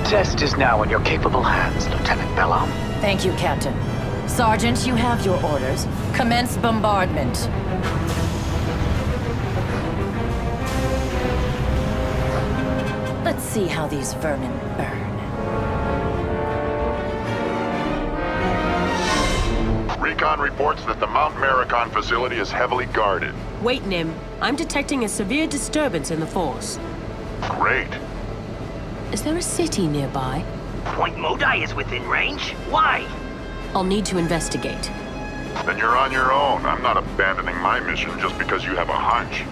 test is now in your capable hands, Lieutenant Bella. Thank you, Captain. Sergeant, you have your orders. Commence bombardment. Let's see how these vermin burn. Recon reports that the Mount Maricon facility is heavily guarded. Wait, Nim. I'm detecting a severe disturbance in the force. Great. Is there a city nearby? Point Modi is within range? Why? I'll need to investigate. Then you're on your own. I'm not abandoning my mission just because you have a hunch.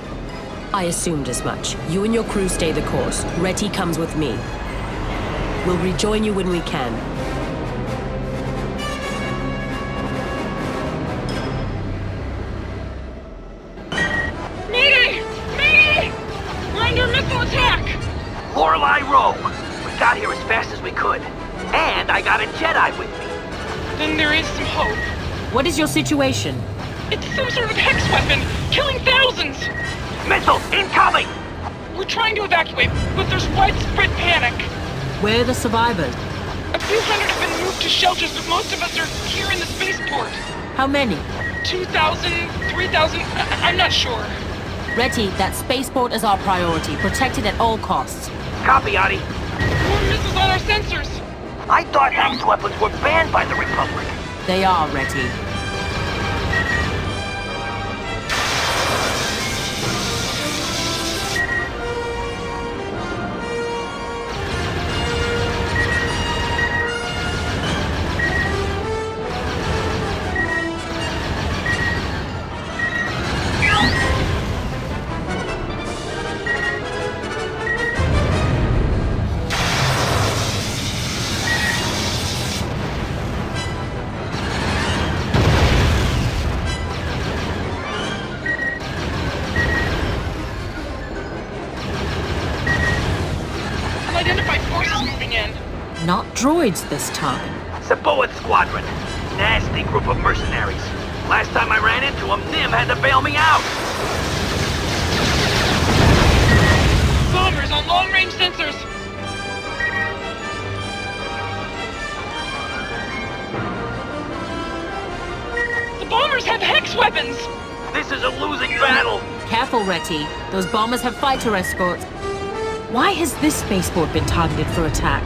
I assumed as much. You and your crew stay the course. Reti comes with me. We'll rejoin you when we can. Mayday! Mayday! We're under missile attack! Lorelei Rogue! We got here as fast as we could. And I got a Jedi with me. Then there is some hope. What is your situation? It's some sort of hex weapon, killing thousands! Missile incoming! We're trying to evacuate, but there's widespread panic. Where are the survivors? A few hundred have been moved to shelters, but most of us are here in the spaceport. How many? 2,000, 3,000, I'm not sure. Reti, that spaceport is our priority. Protect it at all costs. Copy, Adi. More missiles on our sensors. I thought hex weapons were banned by the Republic. They are, Reti. Unidentified forces moving in. Not droids this time. Saboa Squadron. Nasty group of mercenaries. Last time I ran into them, Nim had to bail me out. Bombers on long-range sensors. The bombers have hex weapons! This is a losing battle. Careful, Reti. Those bombers have fighter escorts. Why has this spaceport been targeted for attack?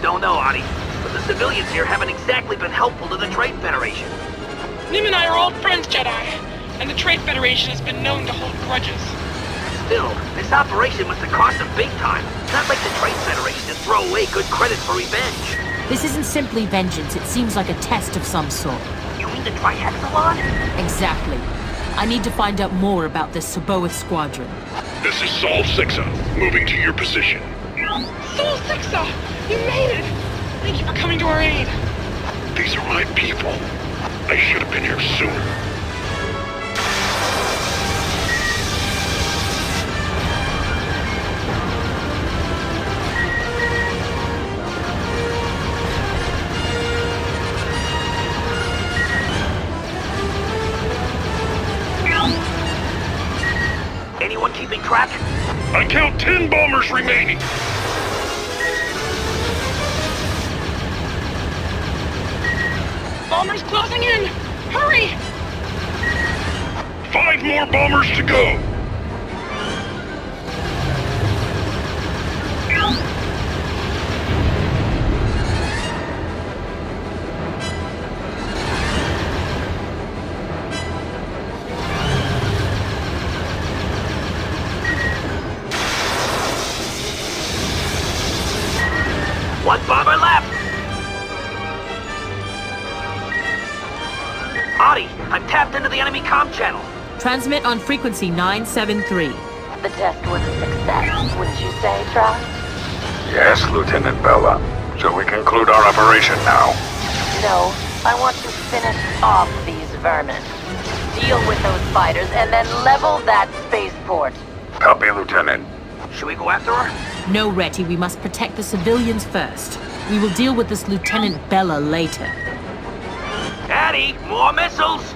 Don't know, Adi, but the civilians here haven't exactly been helpful to the Trade Federation. Nim and I are old friends, Jedi, and the Trade Federation has been known to hold grudges. Still, this operation must have cost them big time. Not like the Trade Federation to throw away good credit for revenge. This isn't simply vengeance. It seems like a test of some sort. You mean the Trihexalon? Exactly. I need to find out more about this Saboa Squadron. This is Sol 6, moving to your position. Sol Sixa! You made it! Thank you for coming to our aid. These are my people. I should have been here sooner. Anyone keeping track? I count 10 bombers remaining. Bombers closing in! Hurry! 5 more bombers to go. One bomber left! Adi, I'm tapped into the enemy comm channel. Transmit on frequency 973. The test was a success, wouldn't you say, Tra? Yes, Lieutenant Bella. So we conclude our operation now. No, I want to finish off these vermin. Deal with those fighters and then level that spaceport. Copy, Lieutenant. Should we go after her? No, Reti, we must protect the civilians first. We will deal with this Lieutenant Bella later. Adi, more missiles!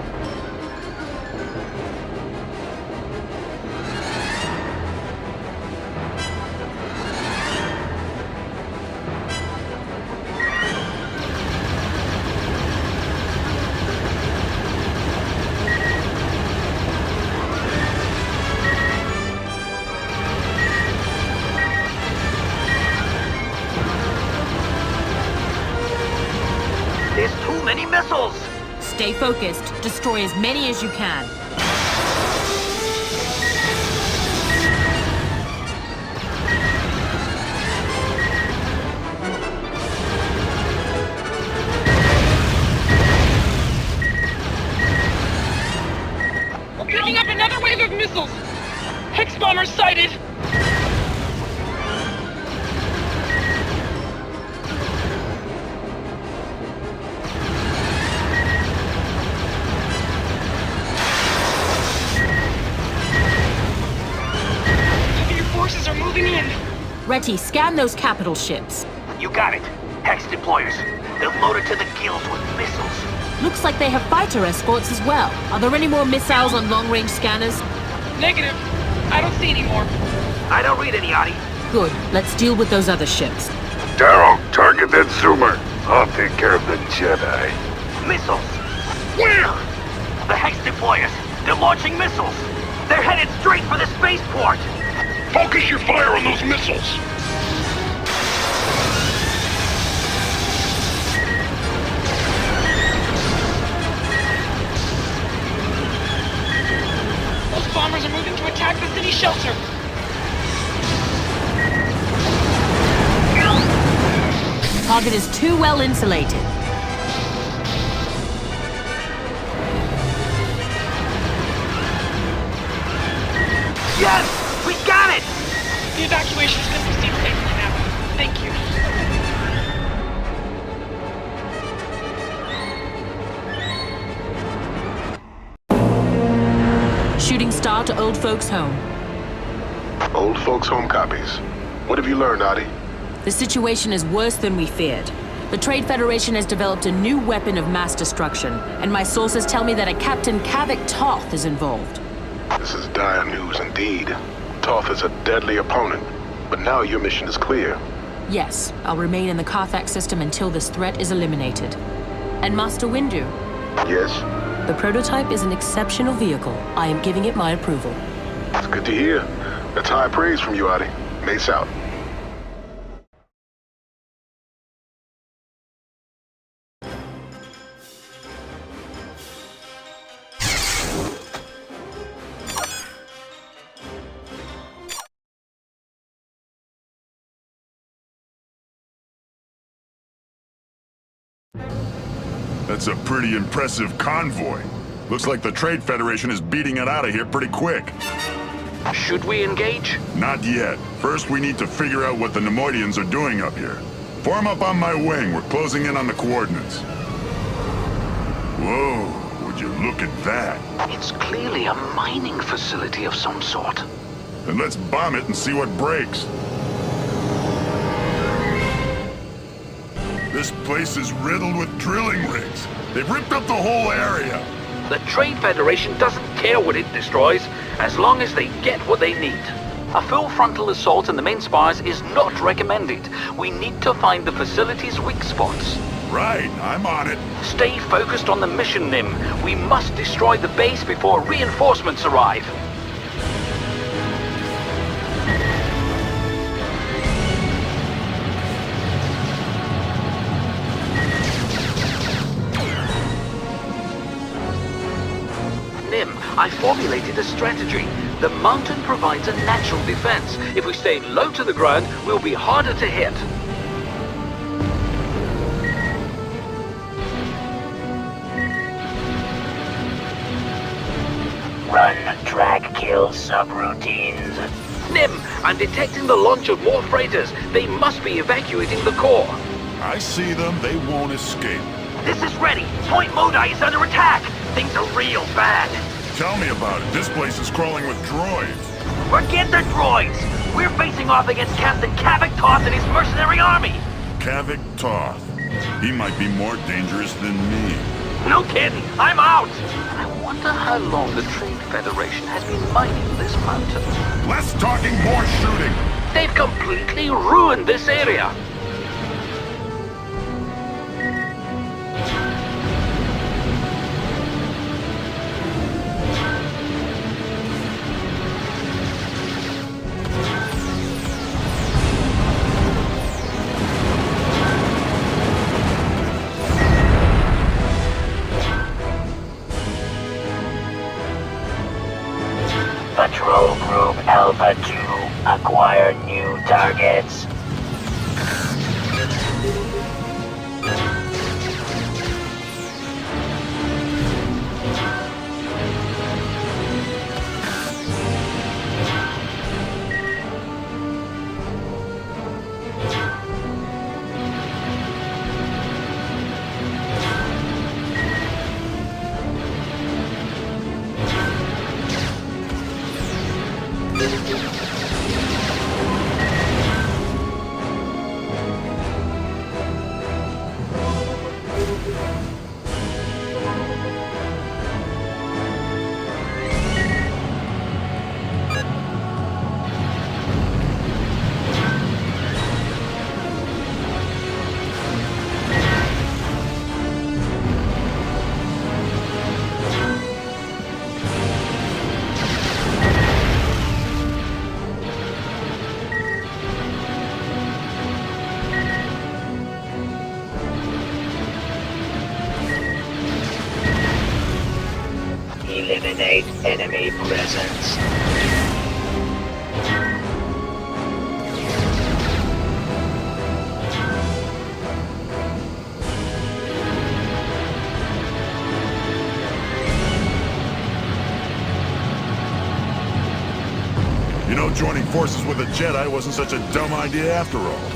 many missiles! Stay focused. Destroy as many as you can. We're picking up another wave of missiles. Hex bomber sighted. Heavier forces are moving in. Reti, scan those capital ships. You got it. Hex deployers. They're loaded to the gills with missiles. Looks like they have fighter escorts as well. Are there any more missiles on long-range scanners? Negative. I don't see any more. I don't read any, Adi. Good. Let's deal with those other ships. Daryl, target that zoomer. I'll take care of the Jedi. Missiles. Where? The Hex deployers. They're launching missiles. They're headed straight for the spaceport. Focus your fire on those missiles. Those bombers are moving to attack the city shelter. Target is too well insulated. Yes! We got it! The evacuation is going to proceed safely now. Thank you. Shooting star to Old Folks Home. Old folks' home copies. What have you learned, Adi? The situation is worse than we feared. The Trade Federation has developed a new weapon of mass destruction, and my sources tell me that a Captain Kavik Toth is involved. This is dire news indeed. Toth is a deadly opponent, but now your mission is clear. Yes, I'll remain in the Carthax system until this threat is eliminated. And Master Windu, Yes? the prototype is an exceptional vehicle. I am giving it my approval. It's good to hear. That's high praise from you, Adi. Mace out. That's a pretty impressive convoy. Looks like the Trade Federation is beating it out of here pretty quick. Should we engage? Not yet. First, we need to figure out what the Nemoidians are doing up here. Form up on my wing. We're closing in on the coordinates. Whoa, would you look at that? It's clearly a mining facility of some sort. Then let's bomb it and see what breaks. This place is riddled with drilling rigs. They've ripped up the whole area. The Trade Federation doesn't care what it destroys, as long as they get what they need. A full frontal assault in the main spires is not recommended. We need to find the facility's weak spots. Right, I'm on it. Stay focused on the mission, Nim. We must destroy the base before reinforcements arrive. Nim, I formulated a strategy. The mountain provides a natural defense. If we stay low to the ground, we'll be harder to hit. Run, drag, kill, subroutines. Nim, I'm detecting the launch of more freighters. They must be evacuating the core. I see them. They won't escape. This is ready. Point Modi is under attack. Things are real bad. Tell me about it. This place is crawling with droids. Forget the droids. We're facing off against Captain Kavik Toth and his mercenary army. Kavik Toth. He might be more dangerous than me. No kidding. I'm out. I wonder how long the Trade Federation has been mining this mountain. Less talking, more shooting. They've completely ruined this area. Acquire new targets. Eliminate enemy presence. You know, joining forces with a Jedi wasn't such a dumb idea after all.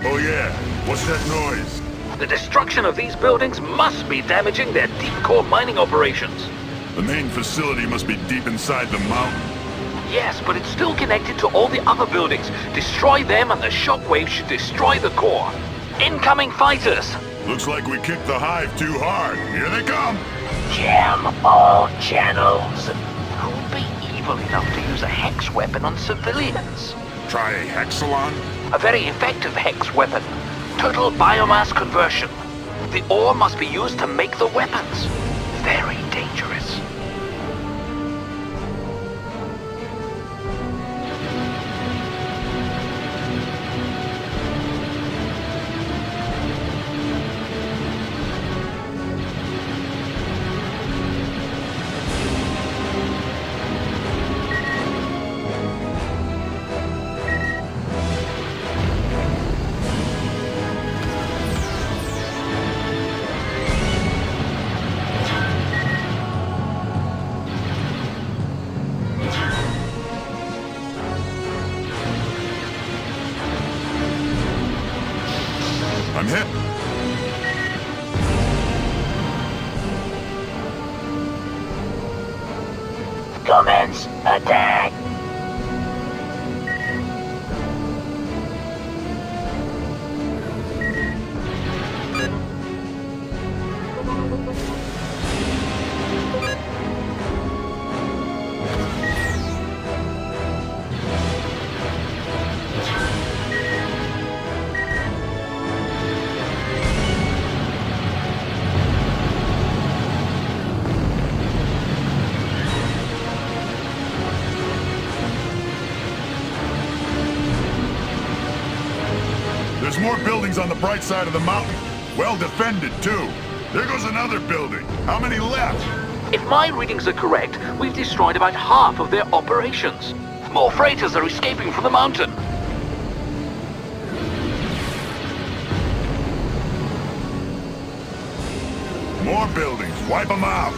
Oh yeah, what's that noise? The destruction of these buildings must be damaging their deep core mining operations. The main facility must be deep inside the mountain. Yes, but it's still connected to all the other buildings. Destroy them and the shockwave should destroy the core. Incoming fighters! Looks like we kicked the hive too hard. Here they come! Jam all channels. Who'd be evil enough to use a hex weapon on civilians? Try a Hexalon? A very effective hex weapon. Total biomass conversion. The ore must be used to make the weapons. Very dangerous. I'm hit. Commence attack. There's more buildings on the bright side of the mountain. Well defended, too. There goes another building. How many left? If my readings are correct, we've destroyed about half of their operations. More freighters are escaping from the mountain. More buildings. Wipe them out.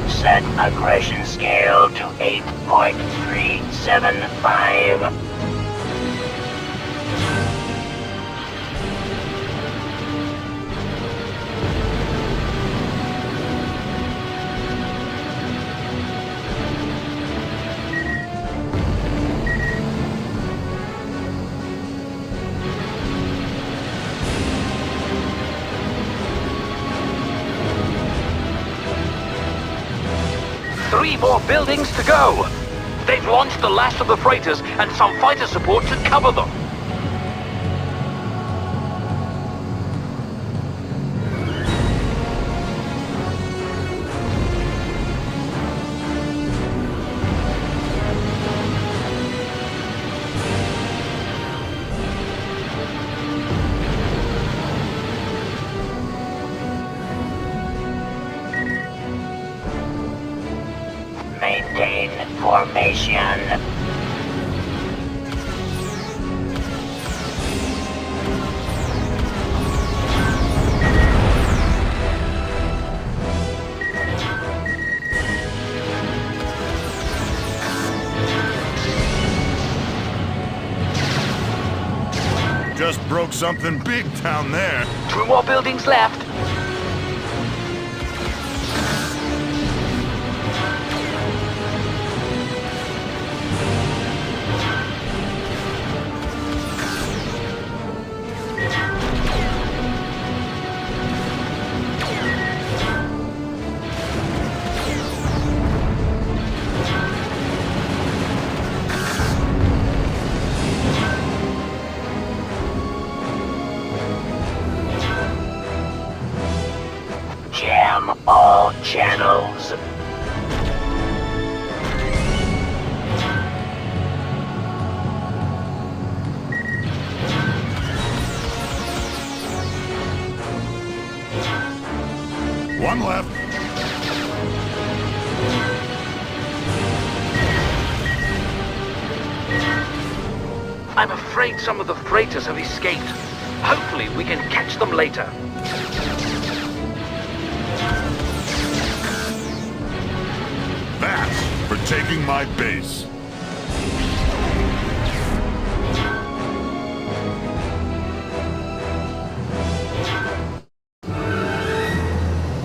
Set aggression scale to 8.375. Three more buildings to go. They've launched the last of the freighters and some fighter support to cover them. Maintain formation. Just broke something big down there. 2 more buildings left. Jam all channels. One left. I'm afraid some of the freighters have escaped. Hopefully we can catch them later. That's for taking my base.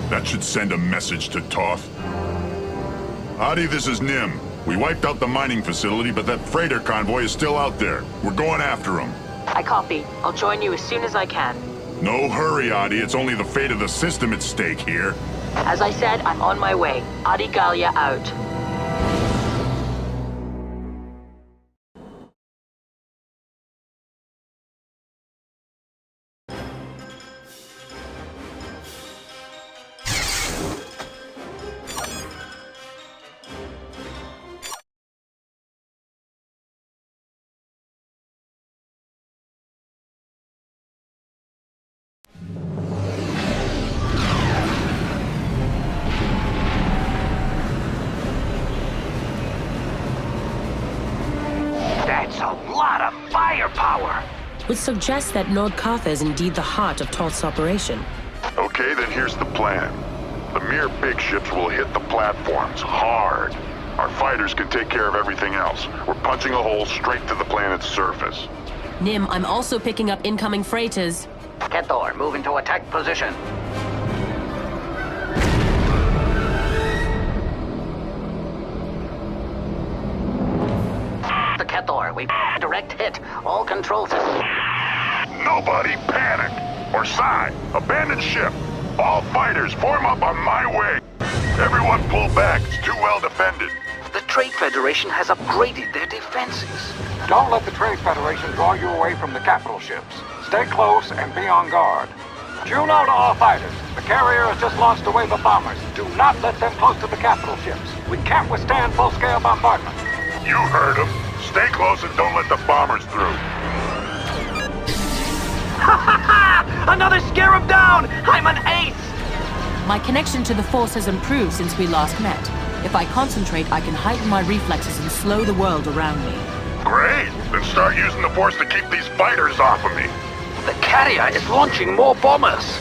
That should send a message to Toth. Adi, this is Nim. We wiped out the mining facility, but that freighter convoy is still out there. We're going after him. I copy. I'll join you as soon as I can. No hurry, Adi. It's only the fate of the system at stake here. As I said, I'm on my way. Adi Gallia out. That's a lot of firepower. Which suggests that Nordkatha is indeed the heart of Toth's operation. Okay, then here's the plan. The mere big ships will hit the platforms hard. Our fighters can take care of everything else. We're punching a hole straight to the planet's surface. Nim, I'm also picking up incoming freighters. Kethor, move into attack position. The Kethor, we direct hit. All control systems. Nobody panic! Or sign! Abandon ship! All fighters form up on my way! Everyone pull back, it's too well defended. The Trade Federation has upgraded their defenses. Don't let the Trade Federation draw you away from the capital ships. Stay close and be on guard. Juno to all fighters. The carrier has just launched a wave of bombers. Do not let them close to the capital ships. We can't withstand full-scale bombardment. You heard him. Stay close and don't let the bombers through. Another Scarab down! I'm an ace! My connection to the Force has improved since we last met. If I concentrate, I can heighten my reflexes and slow the world around me. Great! Then start using the Force to keep these fighters off of me. The carrier is launching more bombers.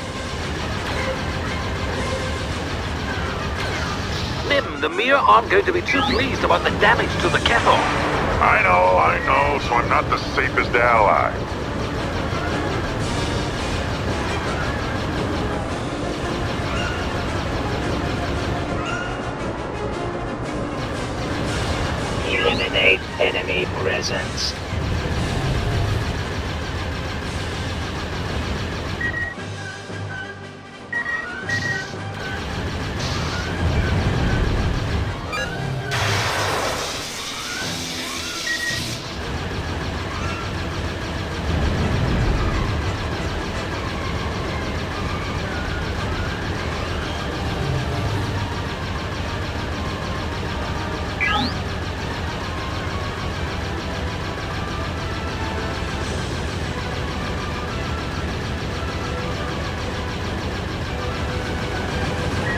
Nim, the Mir aren't going to be too pleased about the damage to the Kethor. I know, so I'm not the safest ally. Eliminate enemy presence.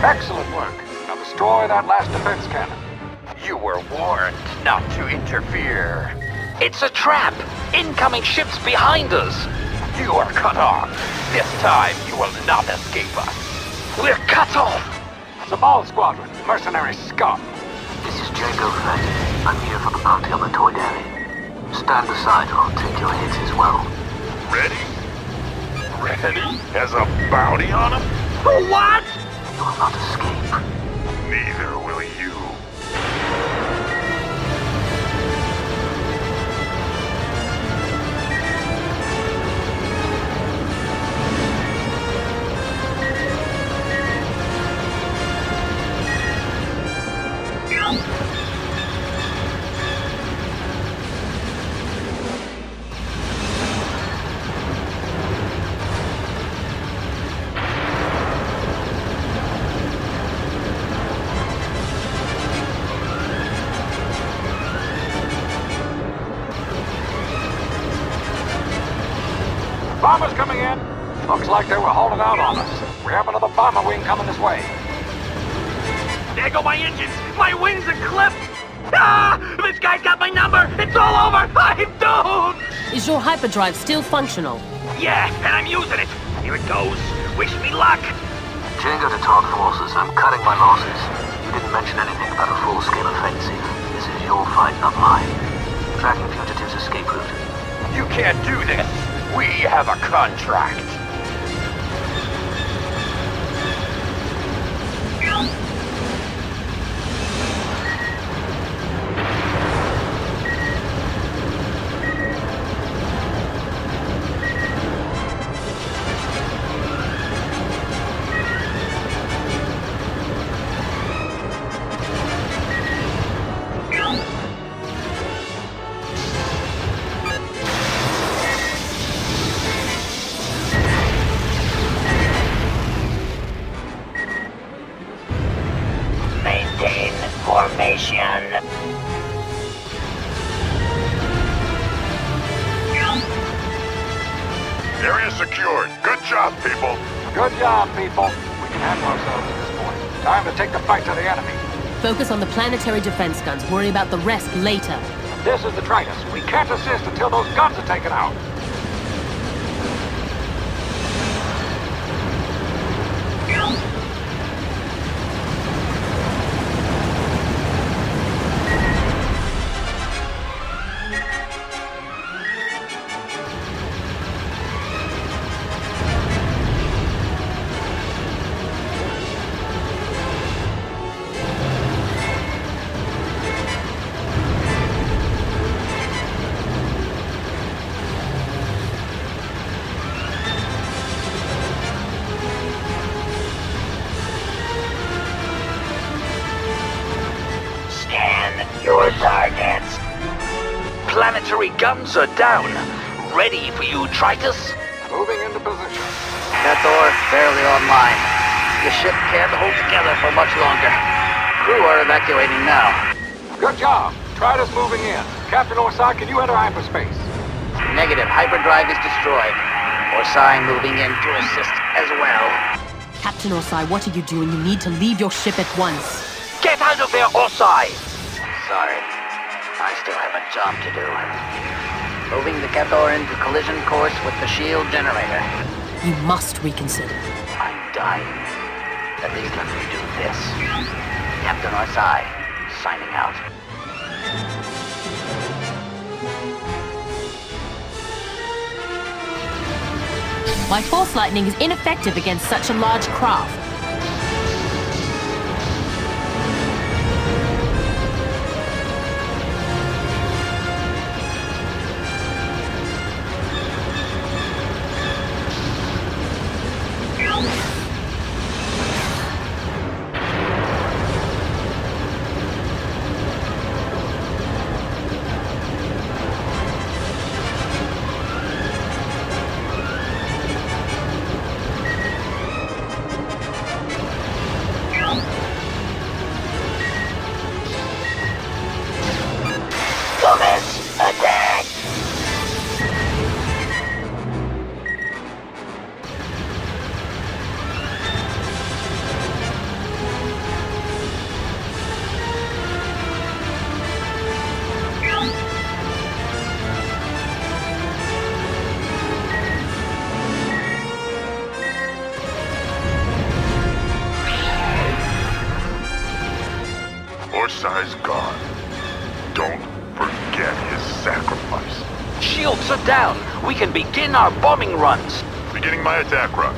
Excellent work. Now destroy that last defense cannon. You were warned not to interfere. It's a trap! Incoming ships behind us! You are cut off. This time you will not escape us. We're cut off! Zabal Squadron, mercenary scum. This is Jango Fett. I'm here for the bounty on the Toy Alley. Stand aside or I'll take your hits as well. Ready? Ready? As a bounty on him? What? You will not escape. Neither will you. Bombers coming in. Looks like they were holding out on us. We have another bomber wing coming this way. There go my engines! My wings are clipped! Ah! This guy's got my number! It's all over! I'm doomed! Is your hyperdrive still functional? Yeah, and I'm using it! Here it goes! Wish me luck! Jango to Todd forces. I'm cutting my losses. You didn't mention anything about a full-scale offensive. This is your fight, not mine. Tracking fugitives' escape route. You can't do this. We have a contract. Maintain formation. Area secured. Good job, people. Good job, people. We can handle ourselves at this point. Time to take the fight to the enemy. Focus on the planetary defense guns. Worry about the rest later. This is the Tritus. We can't assist until those guns are taken out. Your targets. Planetary guns are down. Ready for you, Tritus? Moving into position. That door barely online. The ship can't hold together for much longer. Crew are evacuating now. Good job. Tritus moving in. Captain Orsai, can you enter hyperspace? Negative. Hyperdrive is destroyed. Orsai moving in to assist as well. Captain Orsai, what are you doing? You need to leave your ship at once. Get out of there, Orsai! Sorry. I still have a job to do. Moving the Cathor into collision course with the shield generator. You must reconsider. I'm dying. At least let me do this. Captain Orsai, signing out. My force lightning is ineffective against such a large craft. undersized god. Don't forget his sacrifice. Shields are down. We can begin our bombing runs. Beginning my attack run.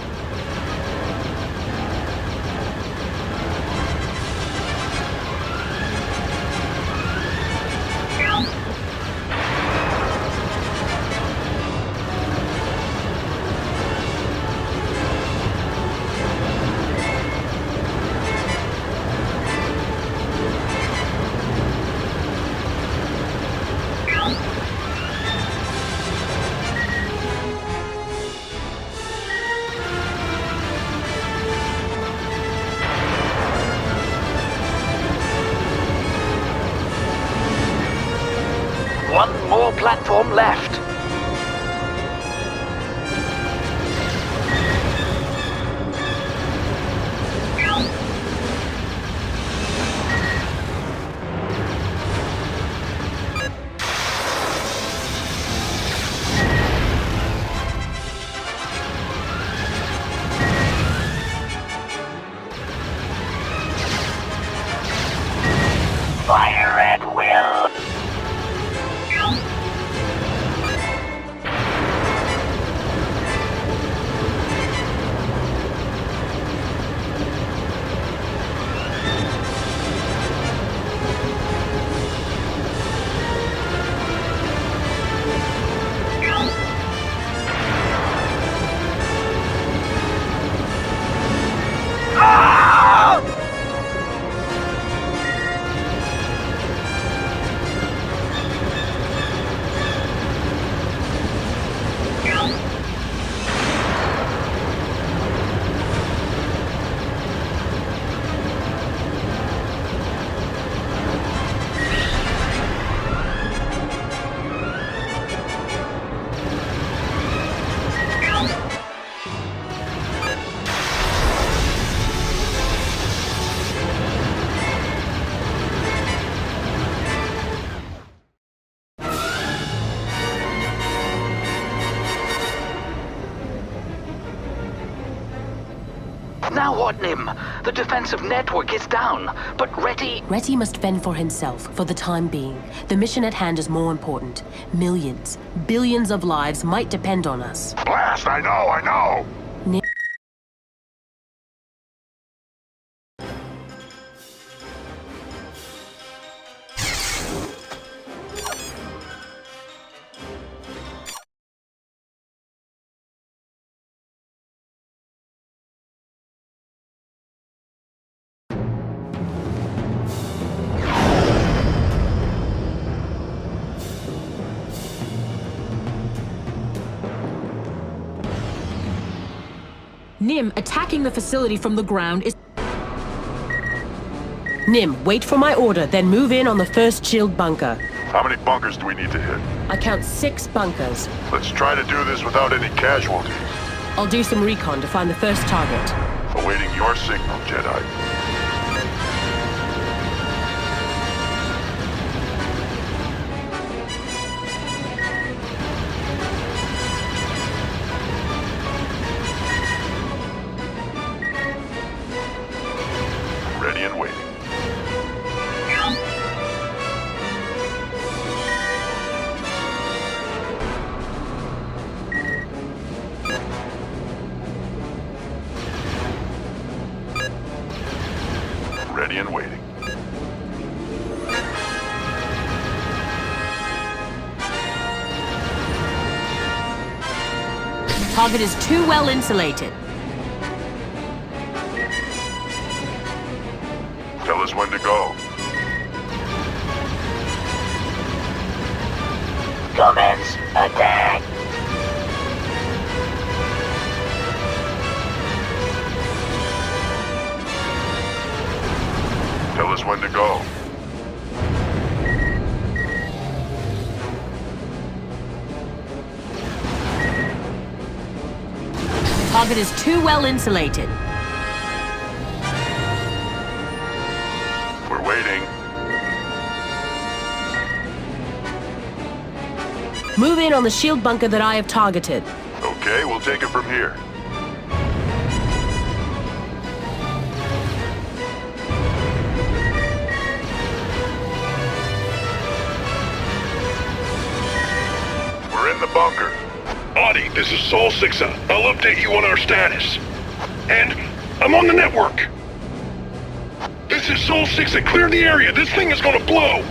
One more platform left. Fire at will. Now what, Nim? The defensive network is down, but Reti... Reti must fend for himself for the time being. The mission at hand is more important. Millions, billions of lives might depend on us. Blast, I know! Nim, attacking the facility from the ground is... Nim, wait for my order, then move in on the first shield bunker. How many bunkers do we need to hit? I count 6 bunkers. Let's try to do this without any casualties. I'll do some recon to find the first target. Awaiting your signal, Jedi. Ready and waiting. Ready and waiting. Target is too well insulated. Tell us when to go. Commence attack. Tell us when to go. Target is too well insulated. We're waiting. Move in on the shield bunker that I have targeted. Okay, we'll take it from here. the bunker. Audie, this is Sol 6. I'll update you on our status. And I'm on the network. This is Sol 6. Clear the area. This thing is gonna blow.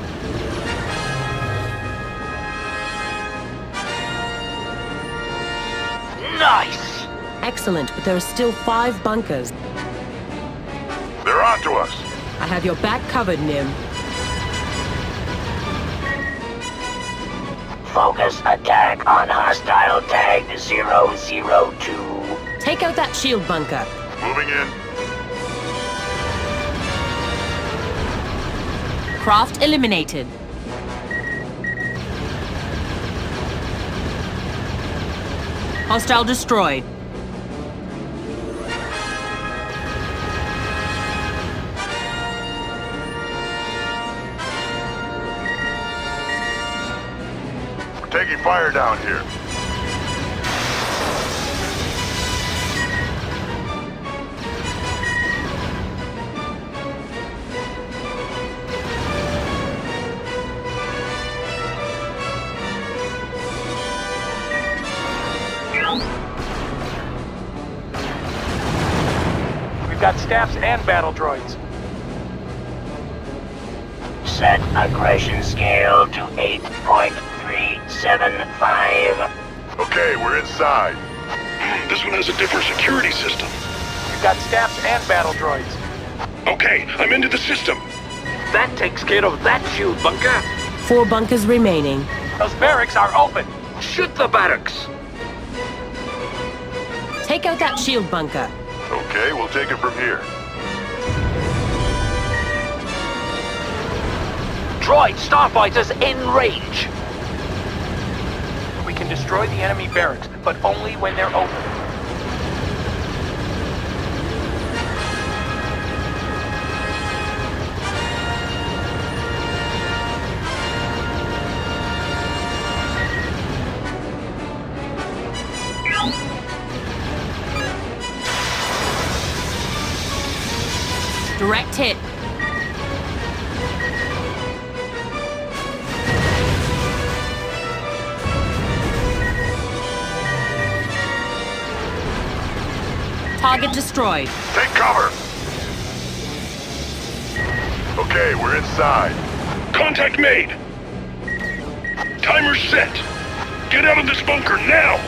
Nice! Excellent, but there are still 5 bunkers. They're onto us. I have your back covered, Nim. Focus attack on hostile tag 002. Take out that shield bunker. Moving in. Craft eliminated. Hostile destroyed. We're taking fire down here. We've got staffs and battle droids. Set aggression scale to 8.375. Okay, we're inside. This one has a different security system. We've got staffs and battle droids. Okay, I'm into the system. That takes care of that shield bunker. 4 bunkers remaining. Those barracks are open. Shoot the barracks. Take out that shield bunker. Okay, we'll take it from here. Droid Starfighters in range. We can destroy the enemy barracks, but only when they're open. Direct hit. Target destroyed. Take cover! Okay, we're inside. Contact made. Timer set. Get out of this bunker now!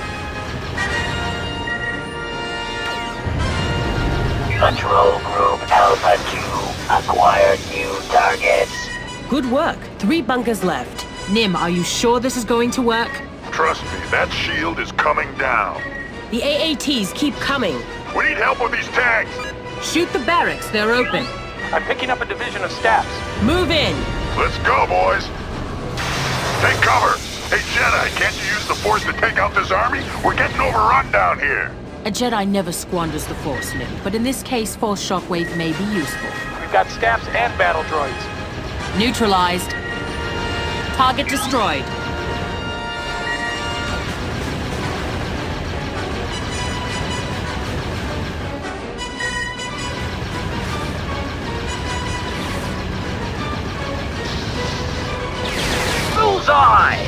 Control Group Alpha 2 acquired new targets. Good work. 3 bunkers left. Nim, are you sure this is going to work? Trust me, that shield is coming down. The AATs keep coming. We need help with these tanks. Shoot the barracks. They're open. I'm picking up a division of staffs. Move in. Let's go, boys. Take cover. Hey, Jedi, can't you use the Force to take out this army? We're getting overrun down here. A Jedi never squanders the Force, Nim, but in this case, Force Shockwave may be useful. We've got staffs and battle droids. Neutralized. Target destroyed. Bullseye!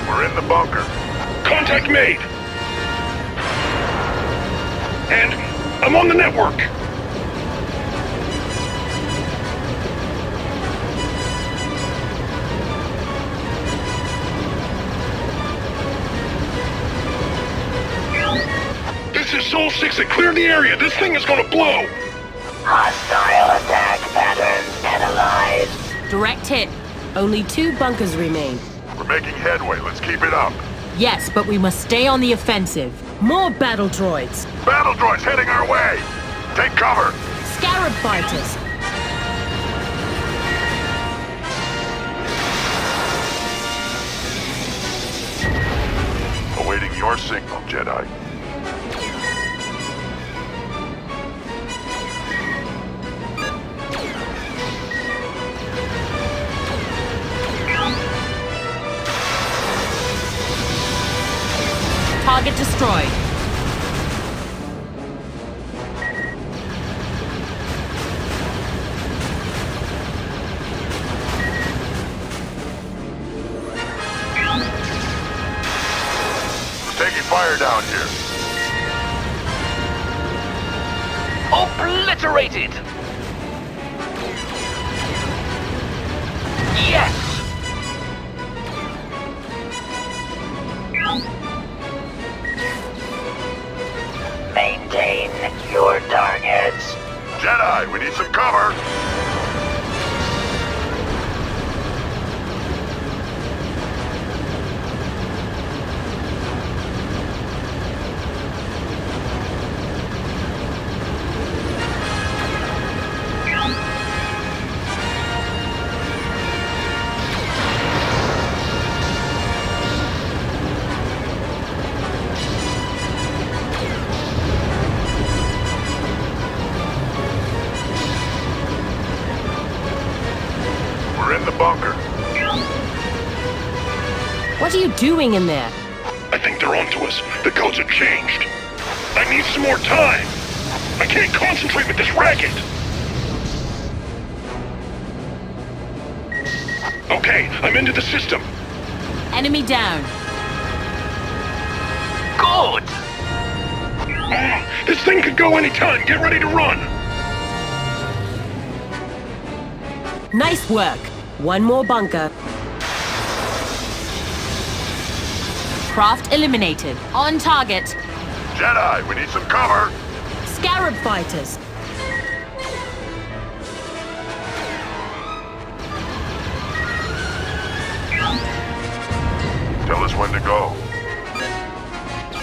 We're in the bunker. Contact made. And I'm on the network. This is Sol 6. Clear the area. This thing is gonna blow. Hostile attack patterns analyzed. Direct hit. Only 2 bunkers remain. We're making headway. Let's keep it up. Yes, but we must stay on the offensive. More battle droids. Battle droids heading our way. Take cover. Scarab fighters. Awaiting your signal, Jedi. Target destroyed. Taking fire down here. Obliterated! Yes! Maintain your targets. Jedi, we need some cover. We're in the bunker. What are you doing in there? I think they're onto us. The codes have changed. I need some more time. I can't concentrate with this racket. Okay, I'm into the system. Enemy down. Good! This thing could go anytime. Get ready to run. Nice work. One more bunker. Craft eliminated. On target. Jedi, we need some cover. Scarab fighters. Tell us when to go.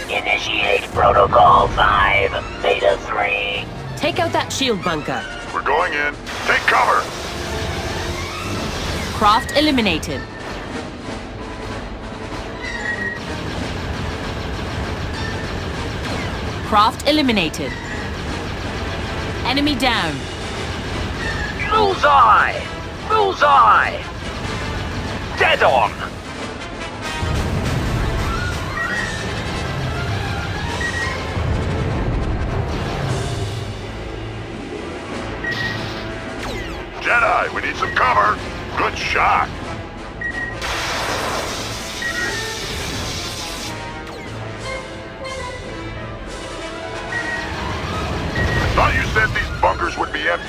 Initiate Protocol 5, Beta 3. Take out that shield bunker. We're going in. Take cover. Craft eliminated. Craft eliminated. Enemy down. Bullseye! Bullseye! Dead on! Jedi, we need some cover. Good shot. Thought you said these bunkers would be empty.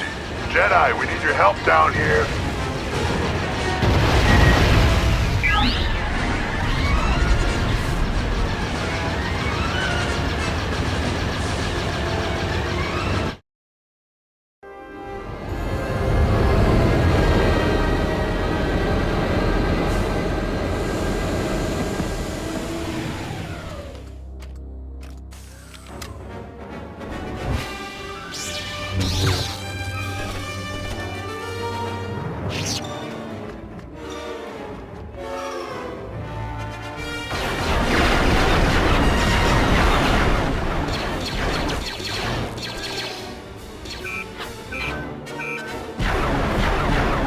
Jedi, we need your help down here.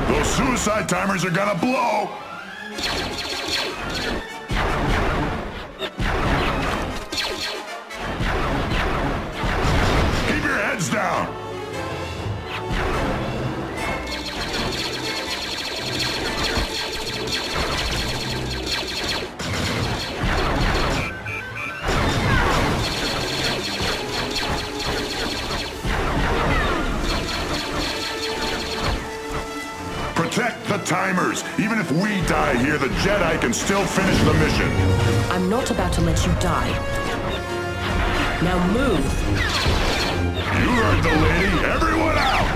Those suicide timers are gonna blow! Keep your heads down! Protect the timers! Even if we die here, the Jedi can still finish the mission! I'm not about to let you die. Now move. You heard the lady! Everyone out!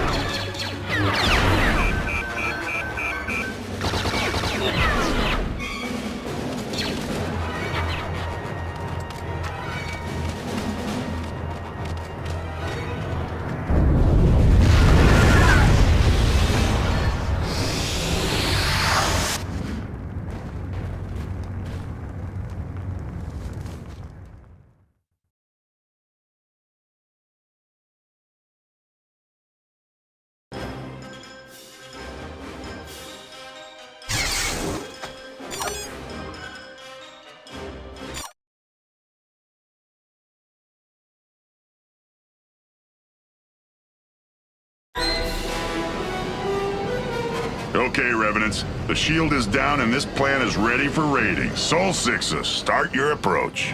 Okay, Revenants. The shield is down and this plan is ready for raiding. Sol 6, start your approach.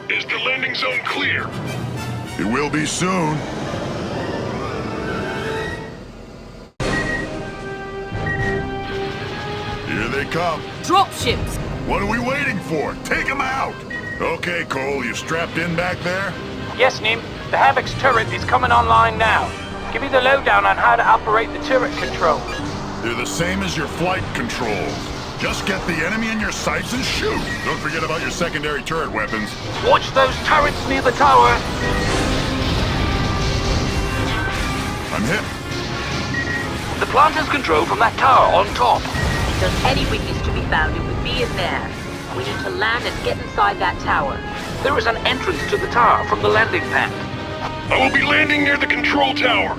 Is the landing zone clear? It will be soon. Here they come. Dropships! What are we waiting for? Take them out! Okay, Cole, you strapped in back there? Yes, Nim. The Havoc's turret is coming online now. Give me the lowdown on how to operate the turret controls. They're the same as your flight controls. Just get the enemy in your sights and shoot! Don't forget about your secondary turret weapons. Watch those turrets near the tower. I'm hit. The plant has control from that tower on top. If there's any weakness to be found, it would be in there. We need to land and get inside that tower. There is an entrance to the tower from the landing pad. I will be landing near the control tower.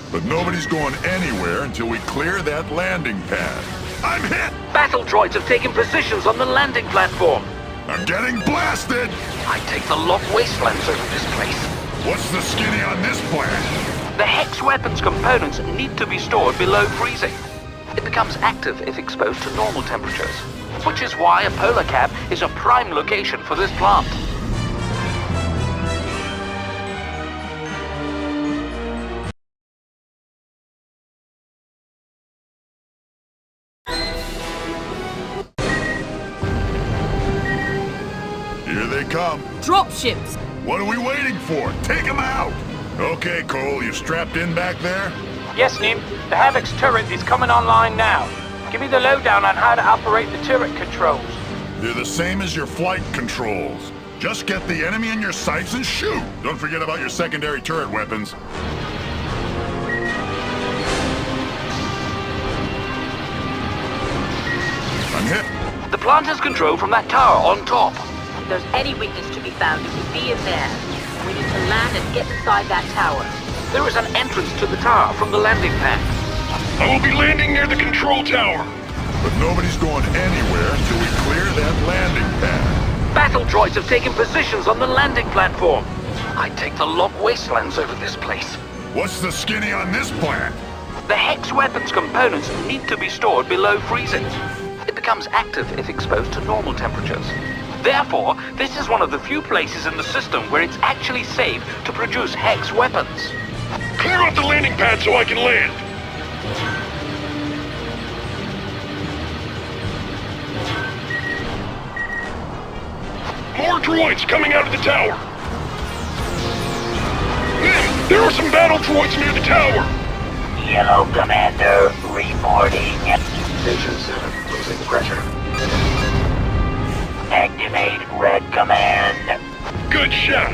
But nobody's going anywhere until we clear that landing pad. I'm hit! Battle droids have taken positions on the landing platform. I'm getting blasted! I take the lock wastelands over this place. What's the skinny on this plan? The Hex weapons components need to be stored below freezing. It becomes active if exposed to normal temperatures, which is why a polar cap is a prime location for this plant. Here they come. Dropships! What are we waiting for? Take them out! Okay, Cole, you strapped in back there? Yes, Nim. The Havoc's turret is coming online now. Give me the lowdown on how to operate the turret controls. They're the same as your flight controls. Just get the enemy in your sights and shoot! Don't forget about your secondary turret weapons. I'm hit. The plant has control from that tower on top. If there's any weakness to be found, it would be in there. We need to land and get inside that tower. There is an entrance to the tower from the landing pad. I will be landing near the control tower. But nobody's going anywhere until we clear that landing pad. Battle droids have taken positions on the landing platform. I take the lock wastelands over this place. What's the skinny on this plan? The Hex weapons components need to be stored below freezing. It becomes active if exposed to normal temperatures. Therefore, this is one of the few places in the system where it's actually safe to produce Hex weapons. Clear out the landing pad so I can land. More droids coming out of the tower. Nim, there are some battle droids near the tower. Yellow Commander reporting. Station 7, losing pressure. Activate Red Command. Good shot.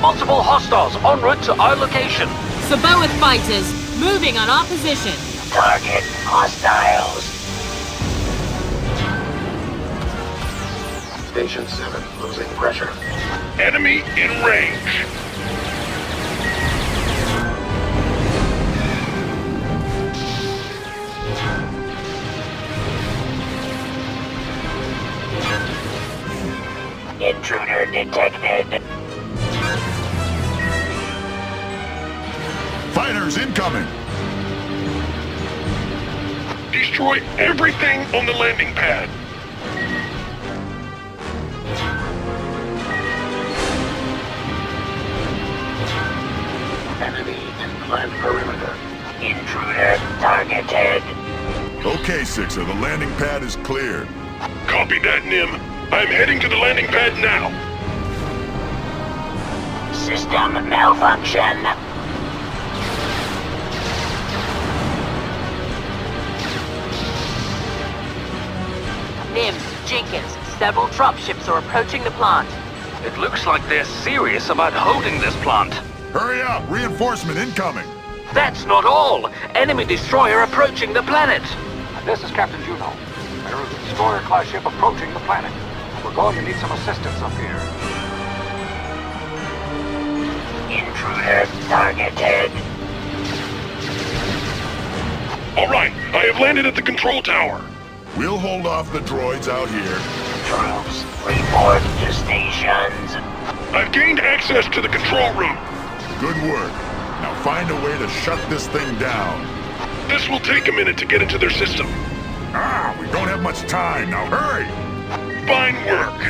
Multiple hostiles en route to our location. Saboeth fighters, moving on our position. Target hostiles. Station 7, losing pressure. Enemy in range. Intruder detected. Fighters incoming! Destroy everything on the landing pad. Enemy in plant perimeter. Intruder targeted. Okay, Sixer, the landing pad is clear. Copy that, Nim. I'm heading to the landing pad now. System malfunction. Nim, Jenkins, several dropships are approaching the plant. It looks like they're serious about holding this plant. Hurry up! Reinforcement incoming! That's not all! Enemy destroyer approaching the planet! This is Captain Juno. There is a destroyer-class ship approaching the planet. We're going to need some assistance up here. Intruder targeted. All right, I have landed at the control tower. We'll hold off the droids out here. Troops, report to stations. I've gained access to the control room. Good work. Now find a way to shut this thing down. This will take a minute to get into their system. Ah, we don't have much time. Now hurry! Fine work.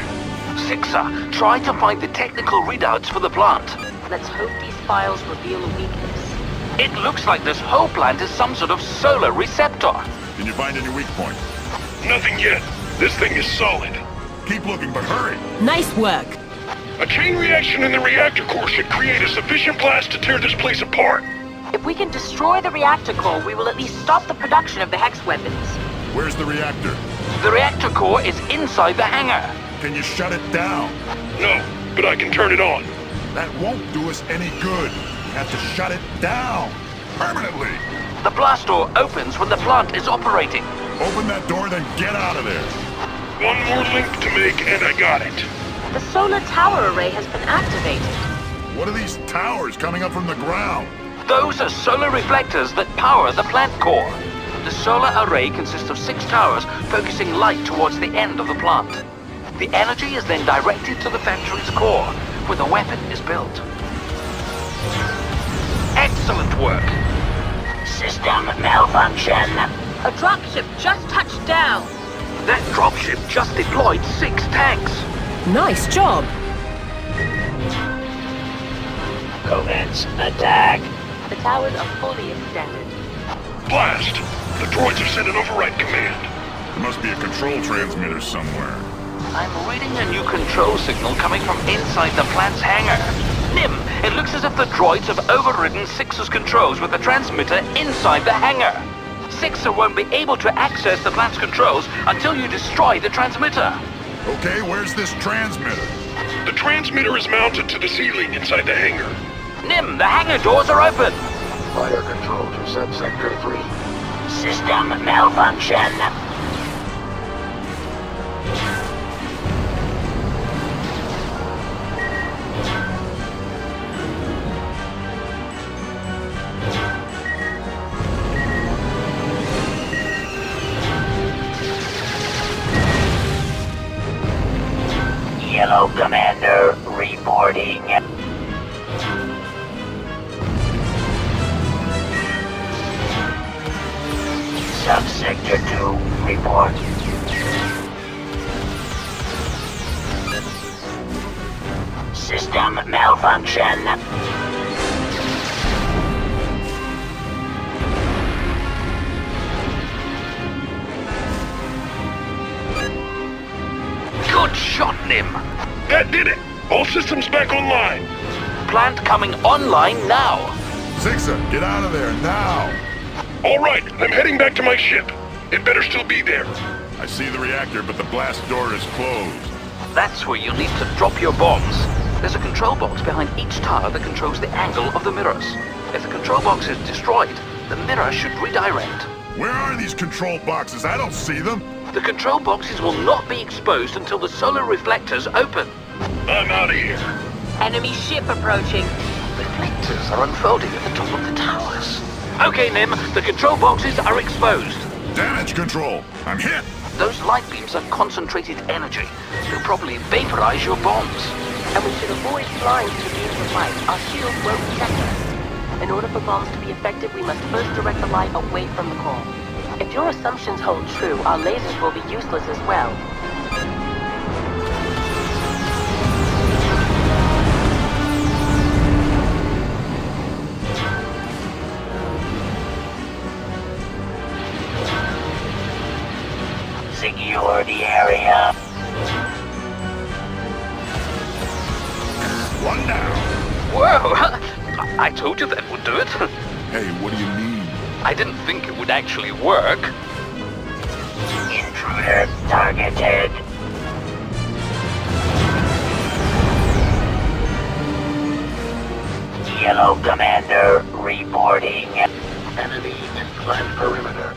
Sixer, try to find the technical readouts for the plant. Let's hope these files reveal a weakness. It looks like this whole plant is some sort of solar receptor. Can you find any weak points? Nothing yet. This thing is solid. Keep looking, but hurry! Nice work. A chain reaction in the reactor core should create a sufficient blast to tear this place apart. If we can destroy the reactor core, we will at least stop the production of the hex weapons. Where's the reactor? The reactor core is inside the hangar. Can you shut it down? No, but I can turn it on. That won't do us any good. We have to shut it down. Permanently. The blast door opens when the plant is operating. Open that door, then get out of there. One more link to make, and I got it. The solar tower array has been activated. What are these towers coming up from the ground? Those are solar reflectors that power the plant core. The solar array consists of 6 towers focusing light towards the end of the plant. The energy is then directed to the factory's core, where the weapon is built. Excellent work! System malfunction. A dropship just touched down. That dropship just deployed 6 tanks. Nice job. Commence attack. The towers are fully extended. Blast! The droids have sent an override command. There must be a control transmitter somewhere. I'm reading a new control signal coming from inside the plant's hangar. Nim, it looks as if the droids have overridden Sixer's controls with the transmitter inside the hangar. Sixer won't be able to access the plant's controls until you destroy the transmitter. Okay, where's this transmitter? The transmitter is mounted to the ceiling inside the hangar. Nim, the hangar doors are open. Fire control to subsector 3. System malfunction. Yellow Commander reporting. Subsector 2, report. System malfunction. Good shot, Nim. That did it! All systems back online. Plant coming online now. Sixer, get out of there, now! All right, I'm heading back to my ship. It better still be there. I see the reactor, but the blast door is closed. That's where you need to drop your bombs. There's a control box behind each tower that controls the angle of the mirrors. If the control box is destroyed, the mirror should redirect. Where are these control boxes? I don't see them. The control boxes will not be exposed until the solar reflectors open. I'm out of here. Enemy ship approaching. Reflectors are unfolding at the top of the towers. Okay, Nim, the control boxes are exposed. Damage control. I'm hit. Those light beams are concentrated energy. They'll probably vaporize your bombs. And we should avoid flying through the beams of light. Our shields won't protect us. In order for bombs to be effective, we must first direct the light away from the core. If your assumptions hold true, our lasers will be useless as well. Secure the area. One down. Whoa! I told you that would do it. Hey, what do you mean? I didn't think it would actually work. Intruder targeted. Yellow Commander reporting. Enemy in plant perimeter.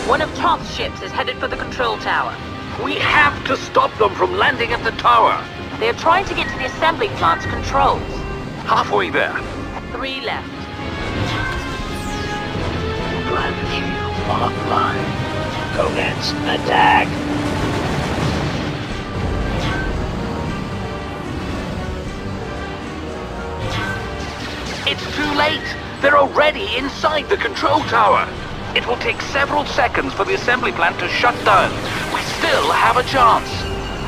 One of Toth's ships is headed for the control tower. We have to stop them from landing at the tower. They are trying to get to the assembly plant's controls. Halfway there. 3 left. Plant shield online. Commence attack. It's They're already inside the control tower. It will take several seconds for the assembly plant to shut down. We still have a chance.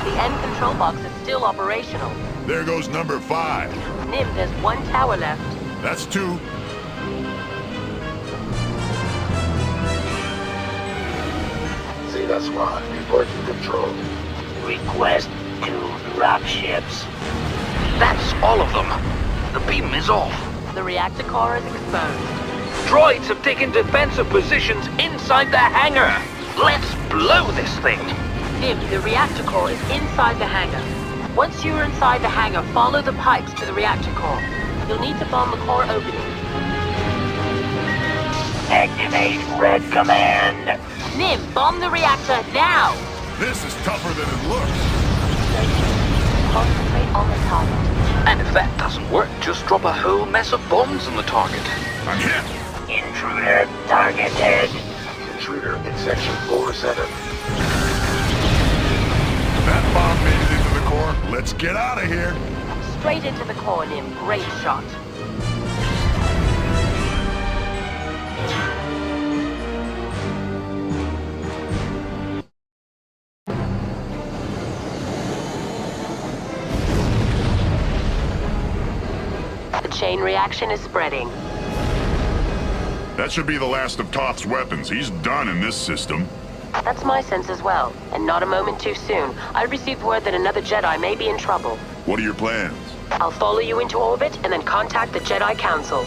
The end control box is still operational. There goes number 5. Nim, there's one tower left. That's 2. See, that's why we work in control. Request 2 dropships. That's all of them. The beam is off. The reactor core is exposed. Droids have taken defensive positions inside the hangar. Let's blow this thing. Nim, the reactor core is inside the hangar. Once you're inside the hangar, follow the pipes to the reactor core. You'll need to bomb the core opening. Activate Red Command. Nim, bomb the reactor now! This is tougher than it looks. Concentrate on the target. And if that doesn't work, just drop a whole mess of bombs on the target. I'm hit. Intruder targeted. Intruder in section 47. That bomb made it into the core. Let's get out of here. Straight into the core, Nim. Great shot. The chain reaction is spreading. That should be the last of Toth's weapons. He's done in this system. That's my sense as well, and not a moment too soon. I received word that another Jedi may be in trouble. What are your plans? I'll follow you into orbit and then contact the Jedi Council.